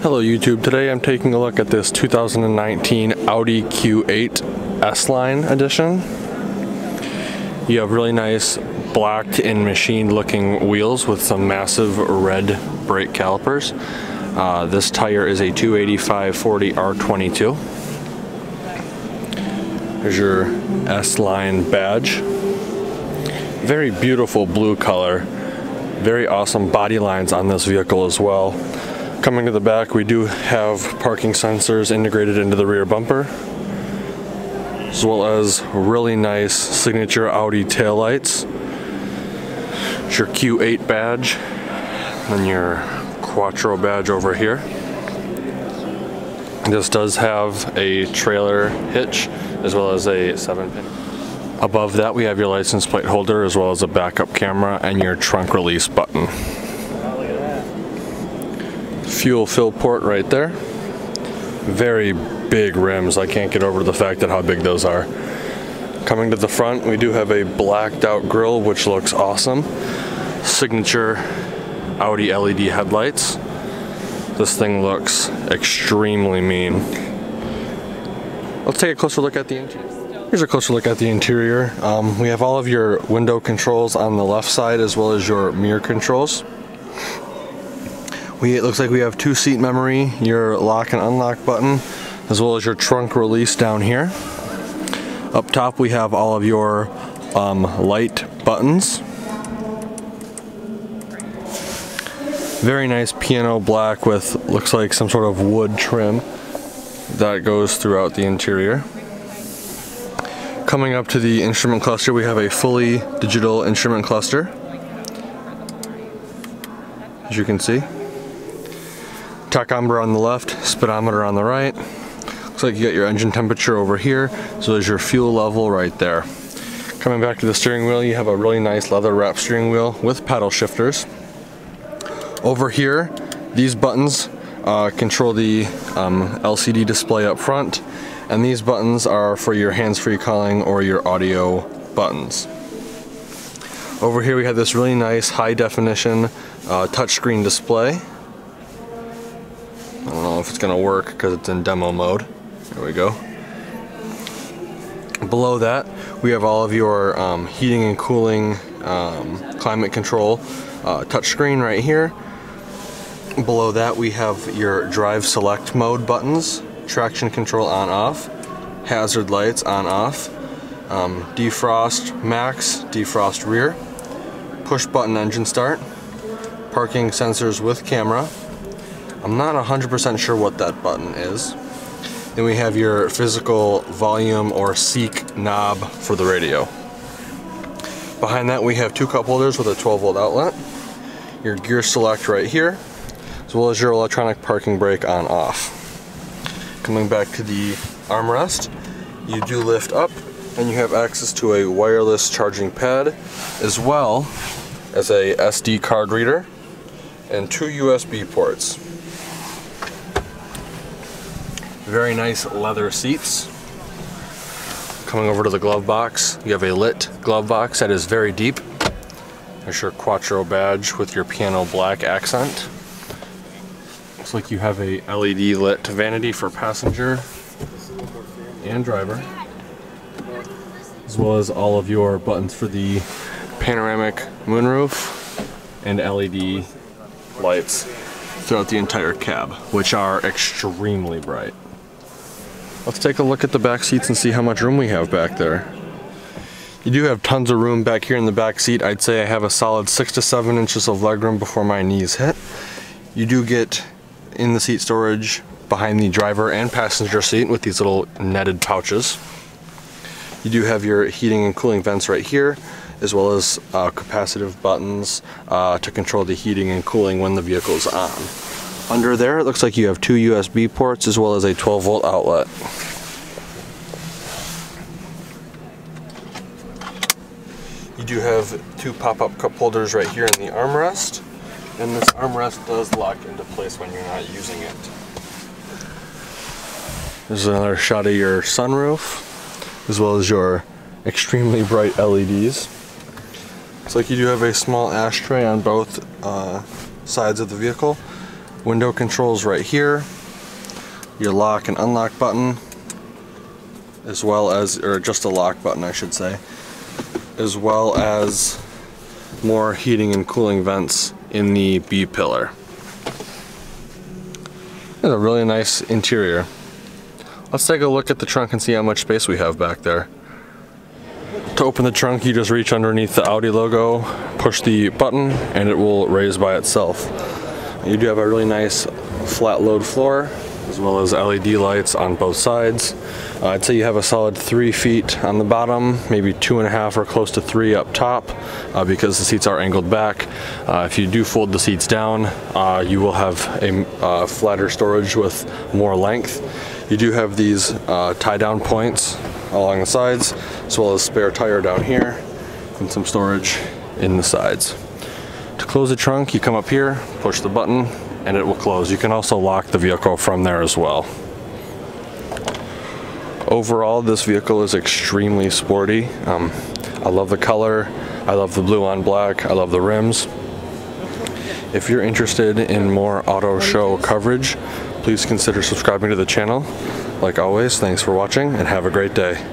Hello YouTube, today I'm taking a look at this 2019 Audi Q8 S-Line edition. You have really nice blacked and machined looking wheels with some massive red brake calipers. This tire is a 285/40 R22. There's your S-Line badge. Very beautiful blue color. Very awesome body lines on this vehicle as well. Coming to the back, we do have parking sensors integrated into the rear bumper, as well as really nice signature Audi taillights. It's your Q8 badge, and your Quattro badge over here. This does have a trailer hitch, as well as a 7-pin. Above that, we have your license plate holder, as well as a backup camera and your trunk release button. Fuel fill port right there. Very big rims. I can't get over the fact that how big those are. Coming to the front, we do have a blacked out grille, which looks awesome. Signature Audi LED headlights. This thing looks extremely mean. Let's take a closer look at the interior. Here's a closer look at the interior. We have all of your window controls on the left side, as well as your mirror controls. It looks like we have 2 seat memory, your lock and unlock button, as well as your trunk release down here. Up top we have all of your light buttons. Very nice piano black with looks like some sort of wood trim that goes throughout the interior. Coming up to the instrument cluster, we have a fully digital instrument cluster, as you can see. Tachometer on the left, speedometer on the right. Looks like you got your engine temperature over here, so there's your fuel level right there. Coming back to the steering wheel, you have a really nice leather wrap steering wheel with paddle shifters. Over here, these buttons control the LCD display up front, and these buttons are for your hands-free calling or your audio buttons. Over here we have this really nice high-definition touchscreen display. I don't know if it's going to work because it's in demo mode. There we go. Below that, we have all of your heating and cooling, climate control touchscreen right here. Below that, we have your drive select mode buttons, traction control on off, hazard lights on off, defrost max, defrost rear, push button engine start, parking sensors with camera. I'm not 100% sure what that button is. Then we have your physical volume or seek knob for the radio. Behind that we have 2 cup holders with a 12-volt outlet, your gear select right here, as well as your electronic parking brake on off. Coming back to the armrest, you do lift up and you have access to a wireless charging pad, as well as a SD card reader and 2 USB ports. Very nice leather seats. Coming over to the glove box, you have a lit glove box that is very deep. There's your Quattro badge with your piano black accent. Looks like you have a LED lit vanity for passenger and driver, as well as all of your buttons for the panoramic moonroof and LED lights throughout the entire cab, which are extremely bright. Let's take a look at the back seats and see how much room we have back there. You do have tons of room back here in the back seat. I'd say I have a solid 6 to 7 inches of legroom before my knees hit. You do get in the seat storage behind the driver and passenger seat with these little netted pouches. You do have your heating and cooling vents right here, as well as capacitive buttons to control the heating and cooling when the vehicle is on. Under there, it looks like you have 2 USB ports as well as a 12-volt outlet. You do have 2 pop-up cup holders right here in the armrest, and this armrest does lock into place when you're not using it. There's another shot of your sunroof, as well as your extremely bright LEDs. Looks like you do have a small ashtray on both sides of the vehicle. Window controls right here. Your lock and unlock button, as well as, or just a lock button I should say, as well as more heating and cooling vents in the B pillar. It's a really nice interior. Let's take a look at the trunk and see how much space we have back there. To open the trunk, you just reach underneath the Audi logo, push the button, and it will raise by itself. You do have a really nice flat load floor, as well as LED lights on both sides. I'd say you have a solid 3 feet on the bottom, maybe 2.5 or close to 3 up top, because the seats are angled back. If you do fold the seats down, you will have a flatter storage with more length. You do have these tie-down points along the sides, as well as spare tire down here, and some storage in the sides. To close the trunk, you come up here, push the button, and it will close. You can also lock the vehicle from there as well. Overall, this vehicle is extremely sporty. I love the color, I love the blue on black, I love the rims. If you're interested in more auto show coverage, please consider subscribing to the channel. Like always, thanks for watching and have a great day.